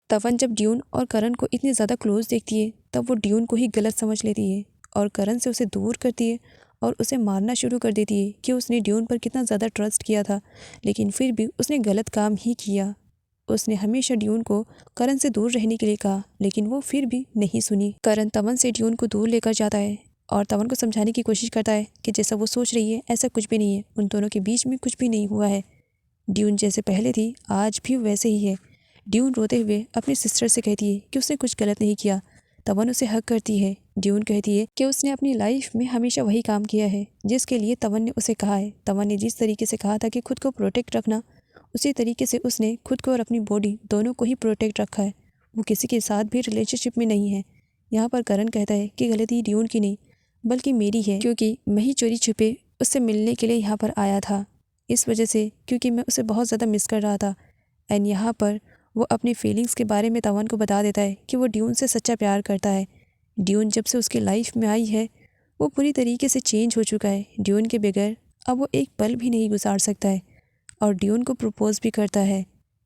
तवन जब ड्यून और करण को इतनी ज़्यादा क्लोज देखती है तब वो ड्यून को ही गलत समझ लेती है और करण से उसे दूर करती है और उसे मारना शुरू कर देती है कि उसने ड्यून पर कितना ज़्यादा ट्रस्ट किया था, लेकिन फिर भी उसने गलत काम ही किया। उसने हमेशा ड्यून को करण से दूर रहने के लिए कहा, लेकिन वो फिर भी नहीं सुनी। करण तवन से ड्यून को दूर लेकर जाता है और तवन को समझाने की कोशिश करता है कि जैसा वो सोच रही है ऐसा कुछ भी नहीं है, उन दोनों के बीच में कुछ भी नहीं हुआ है। ड्यून जैसे पहले थी आज भी वैसे ही है। ड्यून रोते हुए अपनी सिस्टर से कहती है कि उसने कुछ गलत नहीं किया। तवन उसे हक करती है। ड्यून कहती है कि उसने अपनी लाइफ में हमेशा वही काम किया है जिसके लिए तवन ने उसे कहा है। तवन ने जिस तरीके से कहा था कि खुद को प्रोटेक्ट रखना, उसी तरीके से उसने खुद को और अपनी बॉडी दोनों को ही प्रोटेक्ट रखा है। वो किसी के साथ भी रिलेशनशिप में नहीं है। यहाँ पर करण कहता है कि गलती ड्यून की नहीं बल्कि मेरी है, क्योंकि मैं ही चोरी छुपे उससे मिलने के लिए यहाँ पर आया था, इस वजह से क्योंकि मैं उसे बहुत ज़्यादा मिस कर रहा था। एंड यहाँ पर वो अपनी फीलिंग्स के बारे में तवन को बता देता है कि वो ड्यून से सच्चा प्यार करता है। ड्यून जब से उसकी लाइफ में आई है वो पूरी तरीके से चेंज हो चुका है। ड्यून के बगैर अब वो एक पल भी नहीं गुजार सकता है और ड्यून को प्रपोज भी करता है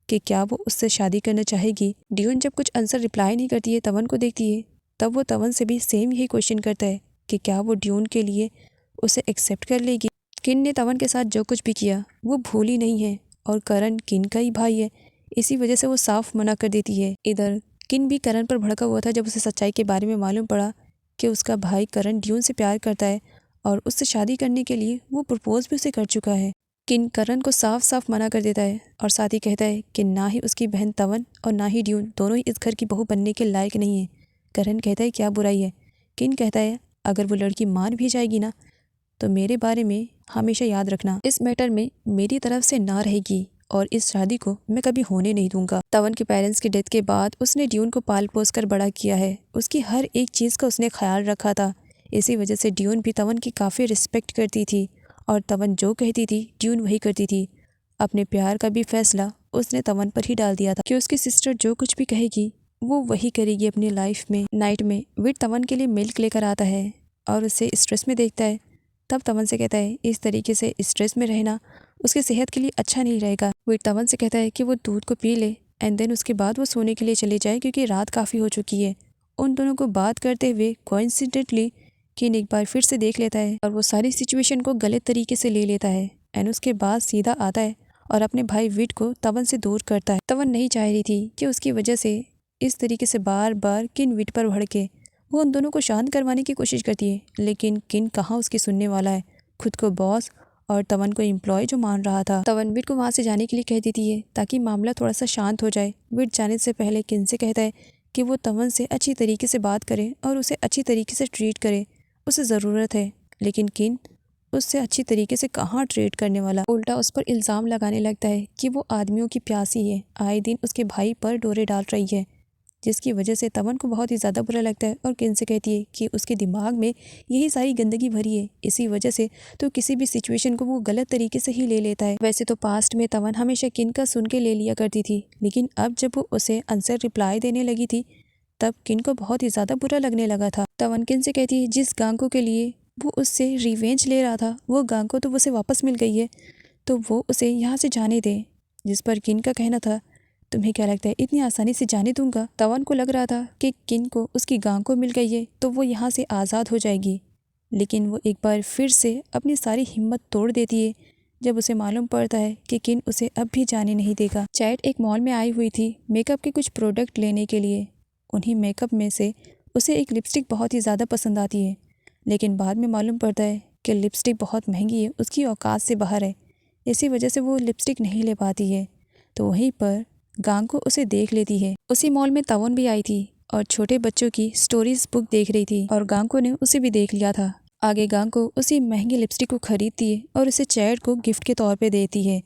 कि क्या वो उससे शादी करना चाहेगी। ड्यून जब कुछ आंसर रिप्लाई नहीं करती है, तवन को देखती है, तब वो तवन से भी सेम यही क्वेश्चन करता है कि क्या वो ड्यून के लिए उसे एक्सेप्ट कर लेगी। किन ने तवन के साथ जो कुछ भी किया वो भूल ही नहीं है और करण किन का ही भाई है, इसी वजह से वो साफ मना कर देती है। इधर किन भी करण पर भड़का हुआ था जब उसे सच्चाई के बारे में मालूम पड़ा कि उसका भाई करण ड्यून से प्यार करता है और उससे शादी करने के लिए वो प्रपोज भी उसे कर चुका है। किन करण को साफ साफ मना कर देता है और साथ ही कहता है कि ना ही उसकी बहन तवन और ना ही ड्यून दोनों ही इस घर की बहू बनने के लायक नहीं है। करण कहता है क्या बुराई है। किन कहता है अगर वो लड़की मान भी जाएगी ना तो मेरे बारे में हमेशा याद रखना, इस मैटर में मेरी तरफ से ना रहेगी और इस शादी को मैं कभी होने नहीं दूंगा। तवन के पेरेंट्स की डेथ के बाद उसने ड्यून को पाल पोस कर बड़ा किया है। उसकी हर एक चीज़ का उसने ख्याल रखा था। इसी वजह से ड्यून भी तवन की काफ़ी रिस्पेक्ट करती थी और तवन जो कहती थी ड्यून वही करती थी। अपने प्यार का भी फैसला उसने तवन पर ही डाल दिया था कि उसकी सिस्टर जो कुछ भी कहेगी वो वही करेगी अपनी लाइफ में। नाइट में विट तवन के लिए मिल्क लेकर आता है और उसे स्ट्रेस में देखता है। तब तवन से कहता है इस तरीके से स्ट्रेस में रहना उसकी सेहत के लिए अच्छा नहीं रहेगा। विट तवन से कहता है कि वो दूध को पी ले एंड देन उसके बाद वो सोने के लिए चले जाए क्योंकि रात काफ़ी हो चुकी है। उन दोनों को बात करते हुए कोइंसिडेंटली किन एक बार फिर से देख लेता है और वो सारी सिचुएशन को गलत तरीके से ले लेता है एंड उसके बाद सीधा आता है और अपने भाई विट को तवन से दूर करता है। तवन नहीं चाह रही थी कि उसकी वजह से इस तरीके से बार बार किन विट पर भड़के। वो उन दोनों को शांत करवाने की कोशिश करती है, लेकिन किन कहाँ उसकी सुनने वाला है। खुद को बॉस और तवन को एम्प्लॉय जो मान रहा था। तवन विट को वहाँ से जाने के लिए कह देती है ताकि मामला थोड़ा सा शांत हो जाए। विट जाने से पहले किन से कहता है कि वो तवन से अच्छी तरीके से बात करे और उसे अच्छी तरीके से ट्रीट करे, उसे ज़रूरत है। लेकिन किन उससे अच्छी तरीके से कहाँ ट्रीट करने वाला, उल्टा उस पर इल्ज़ाम लगाने लगता है कि वो आदमियों की प्यासी है, आए दिन उसके भाई पर डोरे डाल रही है, जिसकी वजह से तवन को बहुत ही ज़्यादा बुरा लगता है और किन से कहती है कि उसके दिमाग में यही सारी गंदगी भरी है, इसी वजह से तो किसी भी सिचुएशन को वो गलत तरीके से ही ले लेता है। वैसे तो पास्ट में तवन हमेशा किन का सुन के ले लिया करती थी, लेकिन अब जब वो उसे आंसर रिप्लाई देने लगी थी तब किन को बहुत ही ज़्यादा बुरा लगने लगा था। तवन किन से कहती है जिस गांको के लिए वो उससे रिवेंज ले रहा था वो गांको तो उसे वापस मिल गई है, तो वो उसे यहाँ से जाने दे। जिस पर किन का कहना था तुम्हें क्या लगता है इतनी आसानी से जाने दूंगा। तवन को लग रहा था कि किन को उसकी गांव को मिल गई है तो वो यहाँ से आज़ाद हो जाएगी, लेकिन वो एक बार फिर से अपनी सारी हिम्मत तोड़ देती है जब उसे मालूम पड़ता है कि किन उसे अब भी जाने नहीं देगा। चैट एक मॉल में आई हुई थी मेकअप के कुछ प्रोडक्ट लेने के लिए। उन्हीं मेकअप में से उसे एक लिपस्टिक बहुत ही ज़्यादा पसंद आती है, लेकिन बाद में मालूम पड़ता है कि लिपस्टिक बहुत महंगी है, उसकी औकात से बाहर है, इसी वजह से वो लिपस्टिक नहीं ले पाती है। तो वहीं पर गांको उसे देख लेती है। उसी मॉल में तवन भी आई थी और छोटे बच्चों की स्टोरीज बुक देख रही थी और गांको ने उसे भी देख लिया था। आगे गांको उसी महंगी लिपस्टिक को खरीदती है और उसे चैट को गिफ्ट के तौर पे देती है।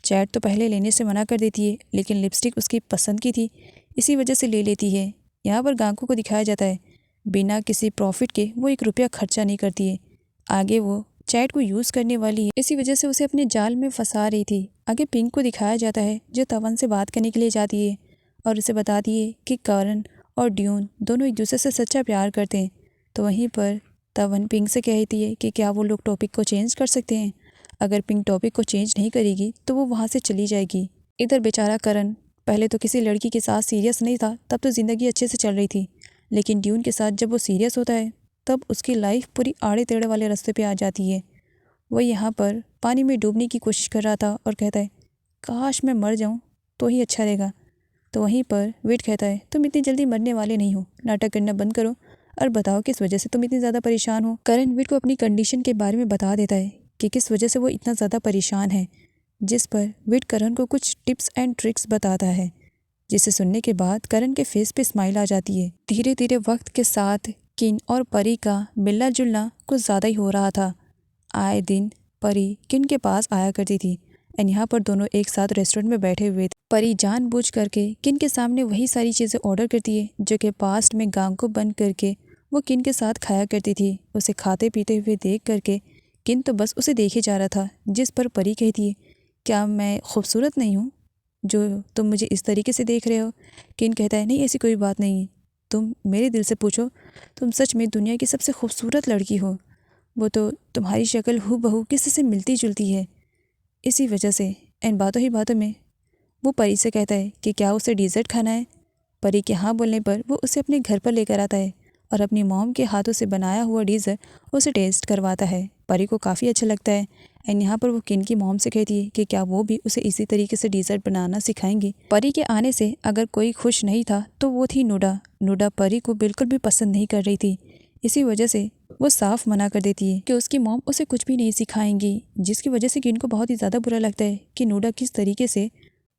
चैट तो पहले लेने से मना कर देती है, लेकिन लिपस्टिक उसकी पसंद की थी, इसी वजह से ले लेती है। यहाँ पर गांको को दिखाया जाता है बिना किसी प्रॉफिट के वो 1 रुपया खर्चा नहीं करती है। आगे वो चैट को यूज़ करने वाली है, इसी वजह से उसे अपने जाल में फंसा रही थी। आगे पिंक को दिखाया जाता है जो तवन से बात करने के लिए जाती है और उसे बताती है कि करण और ड्यून दोनों एक दूसरे से सच्चा प्यार करते हैं। तो वहीं पर तवन पिंक से कहती है कि क्या वो लोग टॉपिक को चेंज कर सकते हैं। अगर पिंक टॉपिक को चेंज नहीं करेगी तो वो वहाँ से चली जाएगी। इधर बेचारा करण पहले तो किसी लड़की के साथ सीरियस नहीं था, तब तो ज़िंदगी अच्छे से चल रही थी, लेकिन ड्यून के साथ जब वो सीरियस होता है तब उसकी लाइफ पूरी आड़े टेढ़े वाले रास्ते पे आ जाती है। वो यहाँ पर पानी में डूबने की कोशिश कर रहा था और कहता है काश मैं मर जाऊँ तो ही अच्छा रहेगा। तो वहीं पर वेट कहता है तुम इतनी जल्दी मरने वाले नहीं हो, नाटक करना बंद करो और बताओ किस वजह से तुम इतनी ज़्यादा परेशान हो। करण वेट को अपनी कंडीशन के बारे में बता देता है कि किस वजह से वो इतना ज़्यादा परेशान है, जिस पर वेट करण को कुछ टिप्स एंड ट्रिक्स बताता है, जिसे सुनने के बाद करण के फेस पे स्माइल आ जाती है। धीरे धीरे वक्त के साथ किन और परी का मिलना जुलना कुछ ज़्यादा ही हो रहा था। आए दिन परी किन के पास आया करती थी एंड यहाँ पर दोनों एक साथ रेस्टोरेंट में बैठे हुए थे। परी जानबूझ करके किन के सामने वही सारी चीज़ें ऑर्डर करती है जो कि पास्ट में गांग को बंद करके वो किन के साथ खाया करती थी। उसे खाते पीते हुए देख करके किन तो बस उसे देखे जा रहा था, जिस पर परी कहती है क्या मैं खूबसूरत नहीं हूँ जो तुम मुझे इस तरीके से देख रहे हो। किन कहता है नहीं ऐसी कोई बात नहीं है, तुम मेरे दिल से पूछो, तुम सच में दुनिया की सबसे खूबसूरत लड़की हो। वो तो तुम्हारी शक्ल हूबहू किसी से मिलती जुलती है। इसी वजह से एंड बातों ही बातों में वो परी से कहता है कि क्या उसे डिज़र्ट खाना है। परी के हाँ बोलने पर वो उसे अपने घर पर लेकर आता है और अपनी मॉम के हाथों से बनाया हुआ डिज़र्ट उसे टेस्ट करवाता है। परी को काफ़ी अच्छा लगता है एंड यहाँ पर वो किन की मॉम से कहती है कि क्या वो भी उसे इसी तरीके से डिज़र्ट बनाना सिखाएंगी। परी के आने से अगर कोई खुश नहीं था तो वो थी नूडा। नूडा परी को बिल्कुल भी पसंद नहीं कर रही थी, इसी वजह से वो साफ मना कर देती है कि उसकी मॉम उसे कुछ भी नहीं सिखाएंगी, जिसकी वजह से किन को बहुत ही ज़्यादा बुरा लगता है कि नूडा किस तरीके से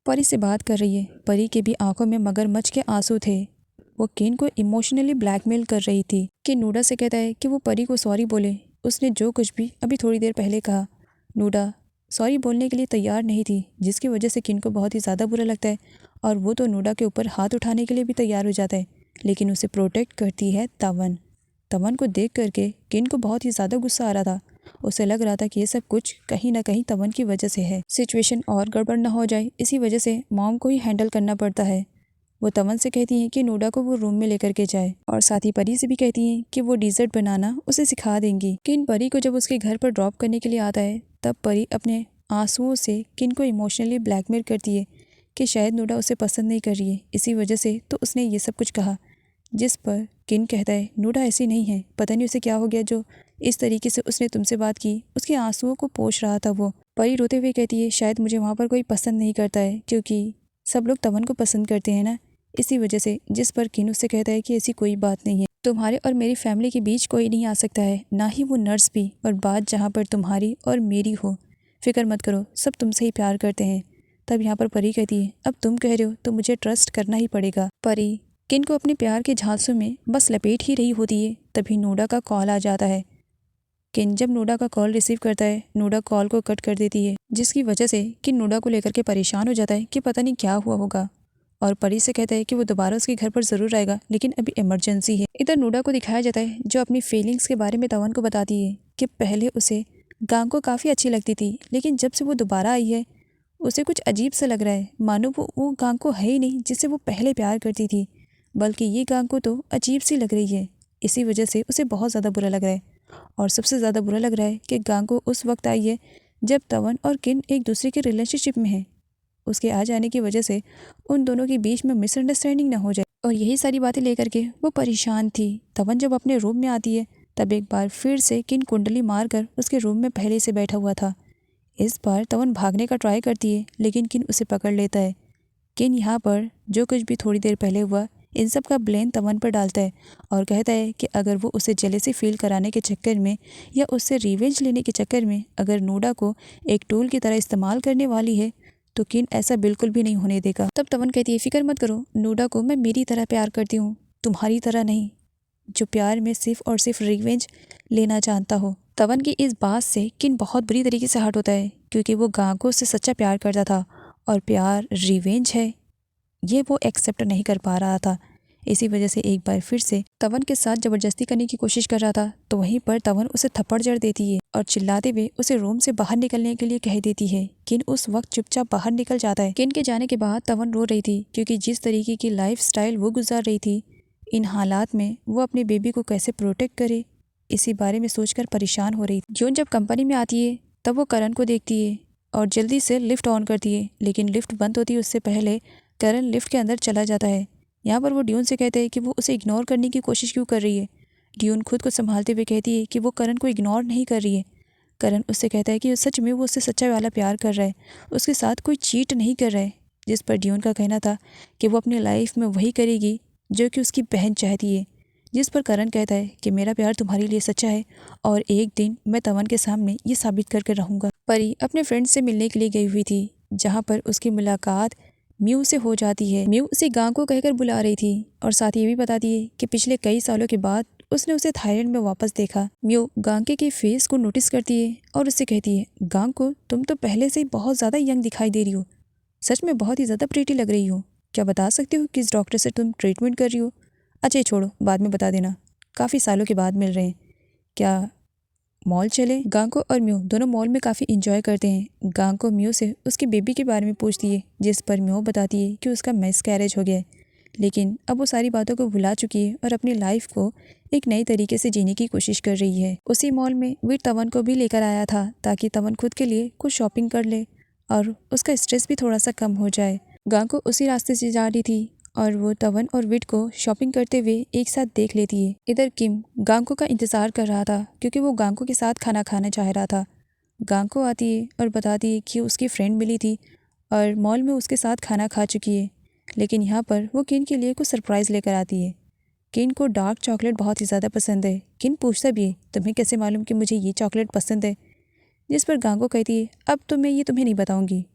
परी से बात कर रही है। परी के भी आंखों में मगरमच्छ के आंसू थे। वो किन को इमोशनली ब्लैकमेल कर रही थी कि नूडा से कहता है कि वो परी को सॉरी बोले, उसने जो कुछ भी अभी थोड़ी देर पहले कहा। नूडा सॉरी बोलने के लिए तैयार नहीं थी, जिसकी वजह से किन को बहुत ही ज़्यादा बुरा लगता है और वो तो नूडा के ऊपर हाथ उठाने के लिए भी तैयार हो जाता है, लेकिन उसे प्रोटेक्ट करती है तवन। तवन को देख करके किन को बहुत ही ज़्यादा गुस्सा आ रहा था। उसे लग रहा था कि ये सब कुछ कहीं ना कहीं तवन की वजह से है, सिचुएशन और गड़बड़ ना हो जाए इसी वजह से मॉम को ही हैंडल करना पड़ता है। वो तवन से कहती हैं कि नूडा को वो रूम में लेकर के जाए और साथ ही परी से भी कहती हैं कि वो डिज़र्ट बनाना उसे सिखा देंगी। किन परी को जब उसके घर पर ड्रॉप करने के लिए आता है तब परी अपने आंसुओं से किन को इमोशनली ब्लैकमेल करती है कि शायद नूडा उसे पसंद नहीं कर रही है, इसी वजह से तो उसने ये सब कुछ कहा। जिस पर किन कहता है नूडा ऐसी नहीं है, पता नहीं उसे क्या हो गया जो इस तरीके से उसने तुमसे बात की। उसके आंसुओं को पोंछ रहा था वो। परी रोते हुए कहती है शायद मुझे वहाँ पर कोई पसंद नहीं करता है क्योंकि सब लोग तवन को पसंद करते हैं ना, इसी वजह से। जिस पर किन उससे कहता है कि ऐसी कोई बात नहीं है, तुम्हारे और मेरी फैमिली के बीच कोई नहीं आ सकता है, ना ही वो नर्स भी, और बात जहाँ पर तुम्हारी और मेरी हो, फिक्र मत करो, सब तुमसे ही प्यार करते हैं। तब यहाँ पर परी कहती है अब तुम कह रहे हो तो मुझे ट्रस्ट करना ही पड़ेगा। परी किन को अपने प्यार के झांसों में बस लपेट ही रही होती है, तभी नूडा का कॉल आ जाता है। किन जब नूडा का कॉल रिसीव करता है, नूडा कॉल को कट कर देती है, जिसकी वजह से किन नूडा को लेकर के परेशान हो जाता है कि पता नहीं क्या हुआ होगा, और परी से कहता है कि वो दोबारा उसके घर पर ज़रूर आएगा लेकिन अभी इमरजेंसी है। इधर नूडा को दिखाया जाता है जो अपनी फीलिंग्स के बारे में तवन को बताती है कि पहले उसे गांग को काफ़ी अच्छी लगती थी, लेकिन जब से वो दोबारा आई है उसे कुछ अजीब सा लग रहा है, मानो वो गांग को है ही नहीं जिससे वो पहले प्यार करती थी, बल्कि ये गांग को तो अजीब सी लग रही है। इसी वजह से उसे बहुत ज़्यादा बुरा लग रहा है, और सबसे ज़्यादा बुरा लग रहा है कि गांग को उस वक्त आई है जब तवन और किन एक दूसरे के रिलेशनशिप में है। उसके आ जाने की वजह से उन दोनों के बीच में मिसअंडरस्टैंडिंग ना हो जाए, और यही सारी बातें लेकर के वो परेशान थी। तवन जब अपने रूम में आती है तब एक बार फिर से किन कुंडली मारकर उसके रूम में पहले से बैठा हुआ था। इस बार तवन भागने का ट्राई करती है लेकिन किन उसे पकड़ लेता है। किन यहाँ पर जो कुछ भी थोड़ी देर पहले हुआ इन सब का ब्लेम तवन पर डालता है और कहता है कि अगर वो उसे जेलेसी फील कराने के चक्कर में या उससे रिवेंज लेने के चक्कर में अगर नूडा को एक टूल की तरह इस्तेमाल करने वाली है तो किन ऐसा बिल्कुल भी नहीं होने देगा। तब तवन कहती है फिक्र मत करो, नूडा को मैं मेरी तरह प्यार करती हूँ, तुम्हारी तरह नहीं जो प्यार में सिर्फ और सिर्फ रिवेंज लेना जानता हो। तवन की इस बात से किन बहुत बुरी तरीके से हर्ट होता है क्योंकि वो गांगो से सच्चा प्यार करता था और प्यार रिवेंज है ये वो एक्सेप्ट नहीं कर पा रहा था। इसी वजह से एक बार फिर से तवन के साथ ज़बरदस्ती करने की कोशिश कर रहा था, तो वहीं पर तवन उसे थप्पड़ जड़ देती है और चिल्लाते हुए उसे रूम से बाहर निकलने के लिए कह देती है। किन उस वक्त चुपचाप बाहर निकल जाता है। किन के जाने के बाद तवन रो रही थी क्योंकि जिस तरीके की लाइफ स्टाइल वो गुजार रही थी, इन हालात में वो अपने बेबी को कैसे प्रोटेक्ट करे इसी बारे में सोचकर परेशान हो रही थी। जून जब कंपनी में आती है तब वो करण को देखती है और जल्दी से लिफ्ट ऑन करती है, लेकिन लिफ्ट बंद होती है उससे पहले करण लिफ्ट के अंदर चला जाता है। यहाँ पर वो ड्यून से कहते हैं कि वो उसे इग्नोर करने की कोशिश क्यों कर रही है। ड्यून खुद को संभालते हुए कहती है कि वो करण को इग्नोर नहीं कर रही है। करण उससे कहता है कि सच में वो उससे सच्चा वाला प्यार कर रहा है, उसके साथ कोई चीट नहीं कर रहा है। जिस पर ड्यून का कहना था कि वो अपनी लाइफ में वही करेगी जो कि उसकी बहन चाहती है। जिस पर करण कहता है कि मेरा प्यार तुम्हारे लिए सच्चा है और एक दिन मैं तवन के सामने ये साबित करके रहूँगा। परी अपने फ्रेंड से मिलने के लिए गई हुई थी, जहाँ पर उसकी मुलाकात म्यू से हो जाती है। म्यू उसे गांव को कहकर बुला रही थी और साथ ये भी बताती है कि पिछले कई सालों के बाद उसने उसे थाईलैंड में वापस देखा। म्यू गांके के फेस को नोटिस करती है और उससे कहती है, गांग को तुम तो पहले से ही बहुत ज़्यादा यंग दिखाई दे रही हो, सच में बहुत ही ज़्यादा प्रीटी लग रही हो। क्या बता सकती हो किस डॉक्टर से तुम ट्रीटमेंट कर रही हो? अच्छा छोड़ो, बाद में बता देना, काफ़ी सालों के बाद मिल रहे हैं, क्या मॉल चले? गांको और म्यू दोनों मॉल में काफ़ी इंजॉय करते हैं। गांको म्यू से उसकी बेबी के बारे में पूछती है, जिस पर म्यू बताती है कि उसका मिसकैरेज हो गया है, लेकिन अब वो सारी बातों को भुला चुकी है और अपनी लाइफ को एक नई तरीके से जीने की कोशिश कर रही है। उसी मॉल में वीर तवन को भी लेकर आया था ताकि तवन खुद के लिए कुछ शॉपिंग कर ले और उसका स्ट्रेस भी थोड़ा सा कम हो जाए। गांको उसी रास्ते से जा रही थी और वो तवन और विट को शॉपिंग करते हुए एक साथ देख लेती है। इधर किम गांको का इंतज़ार कर रहा था क्योंकि वो गांको के साथ खाना खाना चाह रहा था। गांको आती है और बताती है कि उसकी फ्रेंड मिली थी और मॉल में उसके साथ खाना खा चुकी है, लेकिन यहाँ पर वो किन के लिए कुछ सरप्राइज़ लेकर आती है। किन को डार्क चॉकलेट बहुत ही ज़्यादा पसंद है। किन पूछता भी है, तुम्हें कैसे मालूम कि मुझे ये चॉकलेट पसंद है? जिस पर गांको कहती है, अब तो मैं ये तुम्हें नहीं बताऊँगी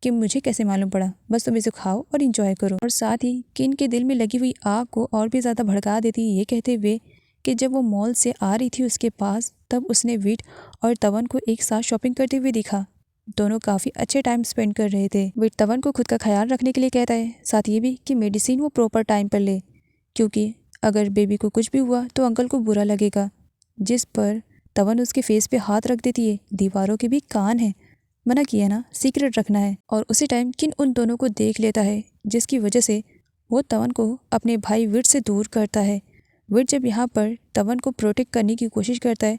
कि मुझे कैसे मालूम पड़ा, बस तुम इसे खाओ और इंजॉय करो। और साथ ही किन के दिल में लगी हुई आग को और भी ज़्यादा भड़का देती है ये कहते हुए कि जब वो मॉल से आ रही थी उसके पास, तब उसने विट और तवन को एक साथ शॉपिंग करते हुए देखा। दोनों काफ़ी अच्छे टाइम स्पेंड कर रहे थे। विट तवन को खुद का ख्याल रखने के लिए कहता है, साथ ये भी कि मेडिसिन वो प्रॉपर टाइम पर ले, क्योंकि अगर बेबी को कुछ भी हुआ तो अंकल को बुरा लगेगा। जिस पर तवन उसके फेस पे हाथ रख देती है, दीवारों के भी कान हैं, मना किया ना, सीक्रेट रखना है। और उसी टाइम किन उन दोनों को देख लेता है, जिसकी वजह से वो तवन को अपने भाई विट से दूर करता है। विट जब यहाँ पर तवन को प्रोटेक्ट करने की कोशिश करता है,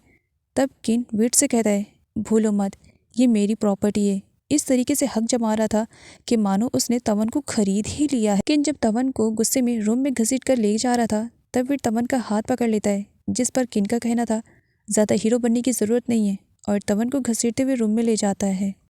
तब किन विट से कहता है, भूलो मत, ये मेरी प्रॉपर्टी है। इस तरीके से हक जमा रहा था कि मानो उसने तवन को खरीद ही लिया है। किन जब तवन को गुस्से में रूम में घसीट कर ले जा रहा था, तब विट तवन का हाथ पकड़ लेता है, जिस पर किन का कहना था, ज़्यादा हीरो बनने की ज़रूरत नहीं है, और तवन को घसीटते हुए रूम में ले जाता है।